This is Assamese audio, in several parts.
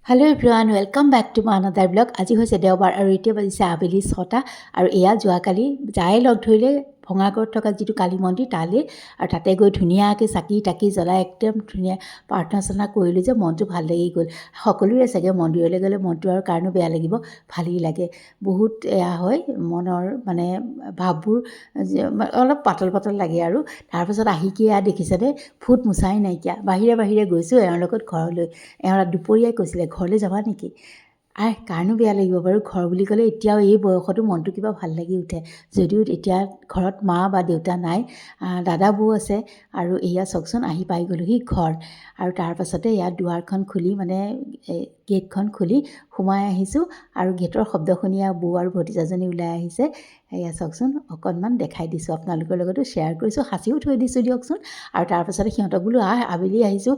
Hello' everyone, welcome back to my another blog. আজি হৈছে দেওবাৰ আৰু এতিয়া বাজিছে আবেলি 6টা আৰু এয়া যোৱাকালি যাই লগ ধৰিলে ভঙাগড়ত থকা যিটো কালী মন্দিৰ তালৈ, আৰু তাতে গৈ ধুনীয়াকৈ চাকি তাকি জ্বলাই একদম ধুনীয়া প্ৰাৰ্থনা চাৰ্থনা কৰিলোঁ যে মনটো ভাল লাগি গ'ল। সকলোৰে চাগে মন্দিৰলৈ গ'লে মনটো আৰু কাৰণো বেয়া লাগিব, ভালেই লাগে। বহুত এয়া হয় মনৰ মানে ভাৱবোৰ অলপ পাতল পাতল লাগে। আৰু তাৰপাছত আহি কি এয়া দেখিছেনে, ফুট মোচাই নাইকিয়া। বাহিৰে বাহিৰে গৈছোঁ এওঁৰ লগত ঘৰলৈ। এওঁ দুপৰীয়াই কৈছিলে ঘৰলৈ যাবা নেকি। কাৰণো বেয়া লাগিব বাৰু, ঘৰ বুলি ক'লে এতিয়াও এই বয়সতো মনটো কিবা ভাল লাগি উঠে। যদিও এতিয়া ঘৰত মা বা দেউতা নাই, দাদা বৌ আছে। আৰু এয়া চাওকচোন আহি পাই গ'লোহি ঘৰ। আৰু তাৰপাছতে ইয়াত দুৱাৰখন খুলি মানে গেটখন খুলি সোমাই আহিছোঁ। আৰু গেটৰ শব্দ শুনি বৌ আৰু ভতিজাজনী ওলাই আহিছে। এয়া চাওকচোন, অকণমান দেখাই দিছোঁ আপোনালোকৰ লগতো শ্বেয়াৰ কৰিছোঁ, সাঁচিও থৈ দিছোঁ দিয়কচোন। আৰু তাৰপাছতে সিহঁতক বোলো আবেলি আহিছোঁ,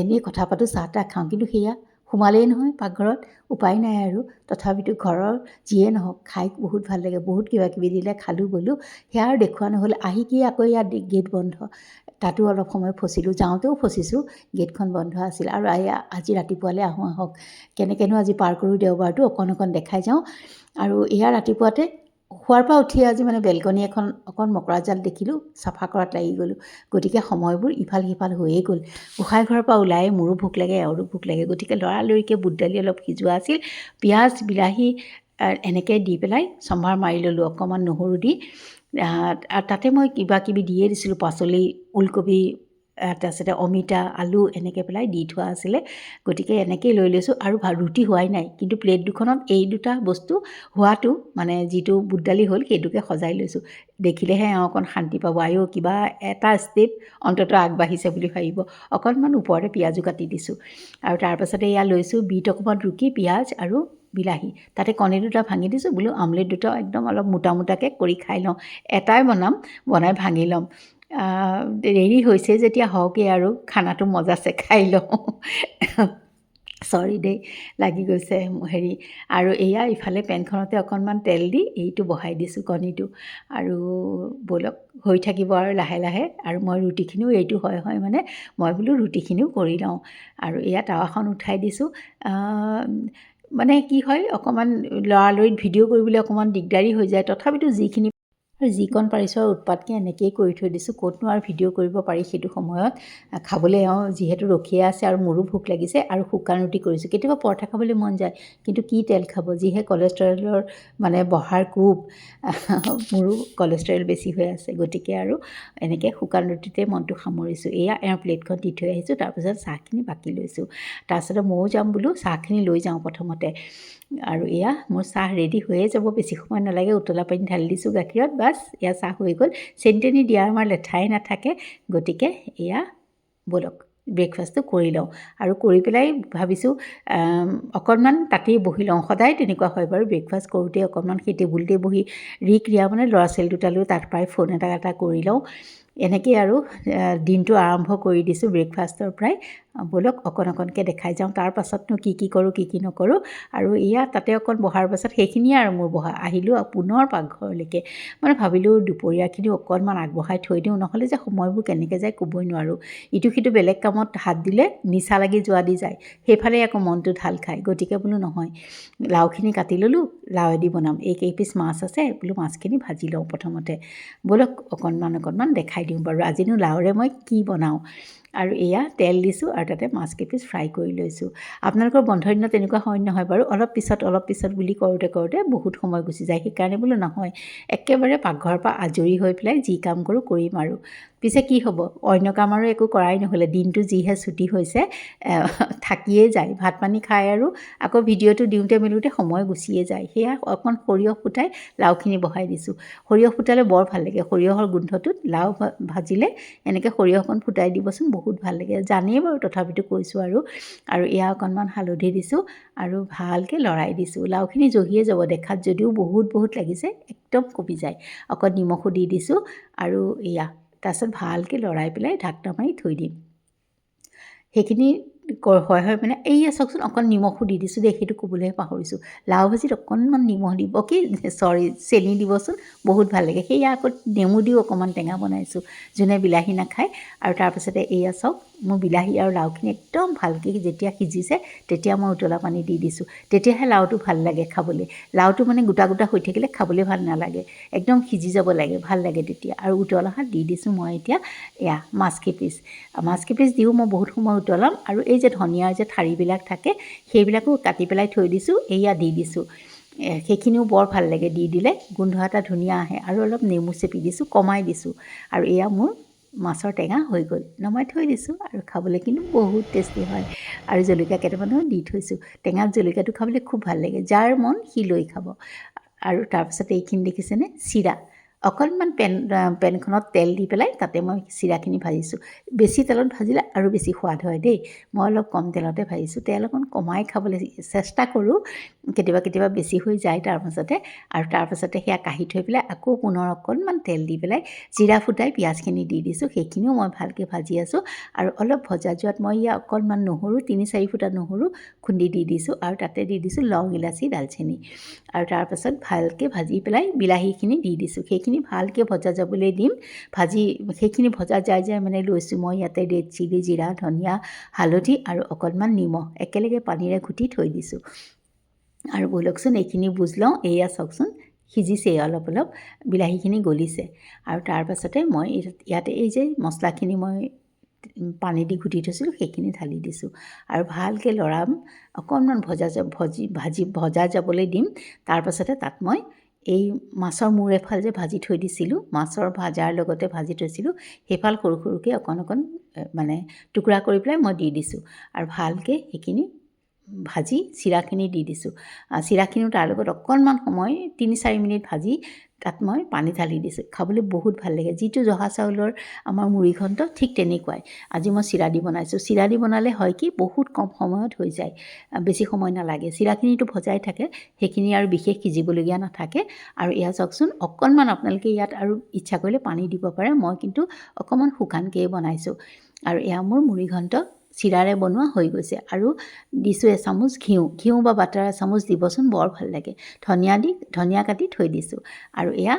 এনেই কথা পাতোঁ, চাহ তাহ খাওঁ। কিন্তু সেয়া সোমালেই নহয় পাকঘৰত, উপায় নাই আৰু। তথাপিতো ঘৰৰ যিয়ে নহওক খাই বহুত ভাল লাগে। বহুত কিবা কিবি দিলে, খালোঁ বলোঁ। সেয়া আৰু দেখুওৱা নহ'ল। আহি কি আকৌ ইয়াত গেট বন্ধ, তাতো অলপ সময় ফচিলোঁ। যাওঁতেও ফচিছোঁ, গেটখন বন্ধ আছিল। আৰু আজি ৰাতিপুৱালৈ আহক কেনেকৈনো আজি পাৰ কৰোঁ দেওবাৰটো, অকণ দেখাই যাওঁ। আৰু এয়া ৰাতিপুৱাতে শোৱাৰ পৰা উঠিয়ে আজি মানে বেলকনি এখন অকণ মকৰা জাল দেখিলোঁ, চাফা কৰাত লাগি গ'লোঁ। গতিকে সময়বোৰ ইফাল সিফাল হৈয়ে গ'ল। গোঁসাই ঘৰৰ পৰা ওলাই মোৰো ভোক লাগে, এওঁৰো ভোক লাগে। গতিকে লৰালৰিকৈ বুট দালি অলপ সিজোৱা আছিল, পিঁয়াজ বিলাহী এনেকৈ দি পেলাই চম্ভাৰ মাৰি ল'লোঁ অকণমান নহৰু দি। আৰু তাতে মই কিবা কিবি দিয়ে দিছিলোঁ, পাচলি, ওলকবি, তাৰপিছতে অমিতা, আলু এনেকৈ পেলাই দি থোৱা আছিলে। গতিকে এনেকৈয়ে লৈ লৈছোঁ। আৰু ৰুটি হোৱাই নাই, কিন্তু প্লেট দুখনত এই দুটা বস্তু হোৱাটো মানে যিটো বুট দালি হ'ল সেইটোকে সজাই লৈছোঁ। দেখিলেহে এওঁ অকণ শান্তি পাব, কিবা এটা ষ্টেপ অন্ততঃ আগবাঢ়িছে বুলি ভাবিব। অকণমান ওপৰতে পিঁয়াজো কাটি দিছোঁ। আৰু তাৰপাছতে এয়া লৈছোঁ বিট অকণমান ৰুকি, পিঁয়াজ আৰু বিলাহী, তাতে কণী দুটা ভাঙি দিছোঁ। বোলো আমলেট দুটা একদম অলপ মোটা মোটাকৈ কৰি খাই লওঁ। এটাই বনাই ভাঙি ল'ম। দেৰি হৈছে যেতিয়া হওকেই আৰু, খানাটো মজাছে খাই লওঁ। চৰি দেই, লাগি গৈছে হেৰি। আৰু এয়া ইফালে পেনখনতে অকণমান তেল দি এইটো বহাই দিছোঁ কণীটো। আৰু ব'লক হৈ থাকিব আৰু লাহে লাহে। আৰু মই ৰুটিখিনিও এইটো হয় মানে মই বোলো ৰুটিখিনিও কৰি লওঁ। আৰু এয়া টাৱাখন উঠাই দিছোঁ। মানে কি হয়, অকণমান লৰালৰিত ভিডিঅ' কৰিবলৈ অকণমান দিগদাৰী হৈ যায়। তথাপিতো যিকণ পাৰিছোঁ আৰু উৎপাতকৈ এনেকৈয়ে কৰি থৈ দিছোঁ। ক'তনো আৰু ভিডিঅ' কৰিব পাৰি সেইটো সময়ত। খাবলৈ যিহেতু ৰখিয়ে আছে আৰু মোৰো ভোক লাগিছে। আৰু শুকান ৰুটি কৰিছোঁ। কেতিয়াবা পৰঠা খাবলৈ মন যায়, কিন্তু কি তেল খাব, যিহে কলেষ্ট্ৰলৰ মানে বহাৰ কোব। মোৰো কলেষ্ট্ৰল বেছি হৈ আছে। গতিকে আৰু এনেকৈ শুকান ৰুটিতে মনটো সামৰিছোঁ। এয়া প্লেটখন দি থৈ আহিছোঁ। তাৰপিছত চাহখিনি বাকি লৈছোঁ। তাৰপিছতে ময়ো যাম বোলো, চাহখিনি লৈ যাওঁ প্ৰথমতে। আৰু এয়া মোৰ চাহ ৰেডি হৈয়ে যাব, বেছি সময় নালাগে। উতলা পানী ঢালি দিছোঁ গাখীৰত, বাছ এয়া চাহ হৈ গ'ল। চেনি তেনি দিয়াৰ আমাৰ লেঠাই নাথাকে। গতিকে এয়া ব'লক ব্ৰেকফাষ্টটো কৰি লওঁ। আৰু কৰি পেলাই ভাবিছোঁ অকণমান তাতেই বহি লওঁ। সদায় তেনেকুৱা হয় বাৰু, ব্ৰেকফাষ্ট কৰোঁতে অকণমান সেই টেবুলতে বহি ক্ৰিয়া মানে ল'ৰা ছোৱালী দুটালৈ তাত পৰাই ফোন এটা কৰি লওঁ। এনেকেই আৰু দিনটো আৰম্ভ কৰি দিছোঁ ব্ৰেকফাষ্টৰ পৰাই। ব'লক অকণকৈ দেখাই যাওঁ। তাৰ পাছতনো কি কৰোঁ কি নকৰোঁ। আৰু এয়া তাতে অকণ বহাৰ পাছত সেইখিনিয়ে আৰু মোৰ আহিলোঁ পুনৰ পাকঘৰলৈকে। মানে ভাবিলোঁ দুপৰীয়াখিনি অকণমান আগবঢ়াই থৈ দিওঁ, নহ'লে যে সময়বোৰ কেনেকৈ যায় ক'বই নোৱাৰোঁ। ইটো সিটো বেলেগ কামত হাত দিলে নিচা লাগি যোৱা দি যায়, সেইফালে আকৌ মনটো ঢাল খায়। গতিকে বোলো নহয়, লাওখিনি কাটি ল'লোঁ, লাওৱেদি বনাম। কেইপিচ মাছ আছে, বোলো মাছখিনি ভাজি লওঁ প্ৰথমতে। ব'লক অকণমান দেখাই দিওঁ বাৰু আজিনো লাওৰে মই কি বনাওঁ। আৰু এয়া তেল দিছোঁ আৰু তাতে মাছ কেইপিচ ফ্ৰাই কৰি লৈছোঁ। আপোনালোকৰ বন্ধ দিনত তেনেকুৱা হয় নহয় বাৰু, অলপ পিছত বুলি কৰোঁতে বহুত সময় গুচি যায়। সেইকাৰণে বোলো নহয়, একেবাৰে পাকঘৰৰ পৰা আজৰি হৈ পেলাই যি কাম কৰোঁ কৰিম আৰু। পিছে কি হ'ব, অন্য কাম আৰু একো কৰাই নহ'লে। দিনটো যিহে ছুটি হৈছে, থাকিয়ে যায়। ভাত পানী খাই আৰু আকৌ ভিডিঅ'টো দিওঁতে মেলোঁতে সময় গুচিয়ে যায়। সেয়া অকণ সৰিয়হ ফুটাই লাওখিনি বহাই দিছোঁ। সৰিয়হ ফুটালে বৰ ভাল লাগে। সৰিয়হৰ গোন্ধটোত লাও ভাজিলে এনেকৈ সৰিয়হ অকণ ফুটাই দিবচোন, বহুত ভাল লাগে। জানেই বাৰু তথাপিতো কৈছোঁ আৰু এয়া অকণমান হালধি দিছোঁ আৰু ভালকৈ লৰাই দিছোঁ। লাওখিনি জহিয়ে যাব দেখাত, যদিও বহুত লাগিছে, একদম কমি যায়। অকণ নিমখো দি দিছোঁ আৰু এয়া তাৰপিছত ভালকৈ লৰাই পেলাই ঢাকনা মাৰি থৈ দিম। সেইখিনি হয় মানে এইয়া চাওকচোন অকণ নিমখো দি দিছোঁ দেই, সেইটো ক'বলৈ পাহৰিছোঁ। লাও ভাজিত অকণমান নিমখ দিব কি চৰি চেনি দিবচোন, বহুত ভাল লাগে। সেয়া আকৌ নেমু দিও অকণমান টেঙা বনাইছোঁ, যোনে বিলাহী নাখায়। আৰু তাৰপাছতে এয়া চাওক, মোৰ বিলাহী আৰু লাওখিনি একদম ভালকৈ যেতিয়া সিজিছে তেতিয়া মই উতলা পানী দি দিছোঁ। তেতিয়াহে লাওটো ভাল লাগে খাবলৈ। লাওটো মানে গোটা গোটা হৈ থাকিলে খাবলৈ ভাল নালাগে, একদম সিজি যাব লাগে, ভাল লাগে তেতিয়া। আৰু উতলা ভাত দি দিছোঁ মই এতিয়া এয়া মাছকেইপিচ দিও মই বহুত সময় উতলাম। আৰু এই যে ধনিয়াৰ যে ঠাৰিবিলাক থাকে সেইবিলাকো কাটি পেলাই থৈ দিছোঁ, এয়া দি দিছোঁ। সেইখিনিও বৰ ভাল লাগে, দি দিলে গোন্ধ এটা ধুনীয়া আহে। আৰু অলপ নেমু চেপি দিছোঁ, কমাই দিছোঁ। আৰু এয়া মোৰ মাছৰ টেঙা হৈ গ'ল, নমাই থৈ দিছোঁ। আৰু খাবলৈ কিন্তু বহুত টেষ্টি হয়। আৰু জলকীয়া কেইটামানো দি থৈছোঁ, টেঙাত জলকীয়াটো খাবলৈ খুব ভাল লাগে, যাৰ মন সি লৈ খাব। আৰু তাৰপিছত এইখিনি দেখিছেনে, চিৰা। অকণমান পেনখনত তেল দি পেলাই তাতে মই চিৰাখিনি ভাজিছোঁ। বেছি তেলত ভাজিলে আৰু বেছি সোৱাদ হয় দেই, মই অলপ কম তেলতে ভাজিছোঁ। তেল অকণ কমাই খাবলৈ চেষ্টা কৰোঁ, কেতিয়াবা বেছি হৈ যায় তাৰ মাজতে। আৰু তাৰপাছতে সেয়া কাঢ়ি থৈ পেলাই আকৌ পুনৰ অকণমান তেল দি পেলাই জিৰা ফুটাই পিঁয়াজখিনি দি দিছোঁ, সেইখিনিও মই ভালকৈ ভাজি আছোঁ। আৰু অলপ ভজা যোৱাত মই ইয়াত অকণমান নহৰু 3-4 ফুটা নহৰু খুন্দি দি দিছোঁ। আৰু তাতে দি দিছোঁ লং, ইলাচি, দালচেনি। আৰু তাৰপাছত ভালকৈ ভাজি পেলাই বিলাহীখিনি দি দিছোঁ, সেইখিনি ভালকৈ ভজা যাবলৈ দিম। সেইখিনি ভজা যাই মানে লৈছোঁ মই ইয়াতে ৰেড চিলি, জিৰা, ধনিয়া, হালধি আৰু অকণমান নিমখ একেলগে পানীৰে ঘুটি থৈ দিছোঁ। আৰু ব'লকচোন এইখিনি বুজ লওঁ, এয়া চাওকচোন সিজিছেই অলপ অলপ, বিলাহীখিনি গলিছে। আৰু তাৰপাছতে মই ইয়াতে এই যে মছলাখিনি মই পানী দি ঘুটি থৈছিলোঁ সেইখিনি ঢালি দিছোঁ। আৰু ভালকৈ লৰাম, অকণমান ভজা যাবলৈ দিম। তাৰপাছতে তাত মই এই মাছৰ মূৰ এফাল যে ভাজি থৈ দিছিলোঁ, মাছৰ ভাজাৰ লগতে ভাজি থৈছিলোঁ, সেইফাল সৰু সৰুকৈ অকণ মানে টুকুৰা কৰি পেলাই মই দি দিছোঁ। আৰু ভালকৈ সেইখিনি ভাজি চিৰাখিনি দি দিছোঁ। চিৰাখিনিও তাৰ লগত অকণমান সময় 3-4 মিনিট ভাজি তাত মই পানী ঢালি দিছোঁ। খাবলৈ বহুত ভাল লাগে, যিটো জহা চাউলৰ আমাৰ মুড়িঘণ্ট ঠিক তেনেকুৱাই। আজি মই চিৰা দি বনাইছোঁ। চিৰা দি বনালে হয় কি বহুত কম সময়ত হৈ যায়, বেছি সময় নালাগে। চিৰাখিনিতো ভজাই থাকে, সেইখিনি আৰু বিশেষ সিজিবলগীয়া নাথাকে। আৰু এয়া চাওকচোন, অকণমান আপোনালোকে ইয়াত আৰু ইচ্ছা কৰিলে পানী দিব পাৰে, মই কিন্তু অকণমান শুকানকৈয়ে বনাইছোঁ। আৰু এয়া মোৰ মুড়িঘণ্ট চিৰাৰে বনোৱা হৈ গৈছে। আৰু দিছোঁ এচামুচ ঘিউ বা বাটাৰ এচামুচ দিবচোন, বৰ ভাল লাগে। ধনিয়া কাটি থৈ দিছোঁ। আৰু এয়া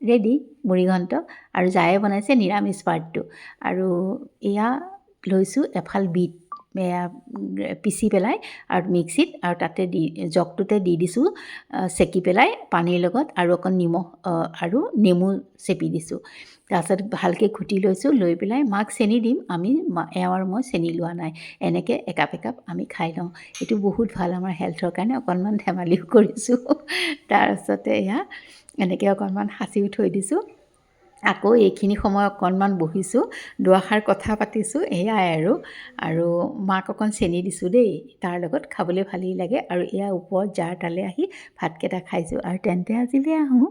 ৰেডি মুড়িঘণ্ট। আৰু জায়ে বনাইছে নিৰামিষ পাৰ্টটো। আৰু এয়া লৈছোঁ এফাল বিট, এয়া পিচি পেলাই আৰু মিক্সিত, আৰু তাতে জগটোতে দি দিছোঁ চেকি পেলাই পানীৰ লগত, আৰু অকণ নিমখ আৰু নেমু চেপি দিছোঁ। তাৰপাছত ভালকৈ ঘুটি লৈছোঁ, লৈ পেলাই মাক চেনি দিম, এওঁ আৰু মই চেনি লোৱা নাই। এনেকৈ একাপ আমি খাই লওঁ, এইটো বহুত ভাল আমাৰ হেল্থৰ কাৰণে। অকণমান ধেমালিও কৰিছোঁ। তাৰপিছতে এয়া এনেকৈ অকণমান সাঁচিও থৈ দিছোঁ। আকৌ এইখিনি সময় অকণমান বহিছোঁ, দুআষাৰ কথা পাতিছোঁ, এয়াই আৰু মাক অকণ চেনি দিছোঁ দেই, তাৰ লগত খাবলৈ ভালেই লাগে। আৰু এয়া ওপৰত জাৰ তালে আহি ভাতকেইটা খাইছোঁ। আৰু তেন্তে আজিলৈ আহোঁ।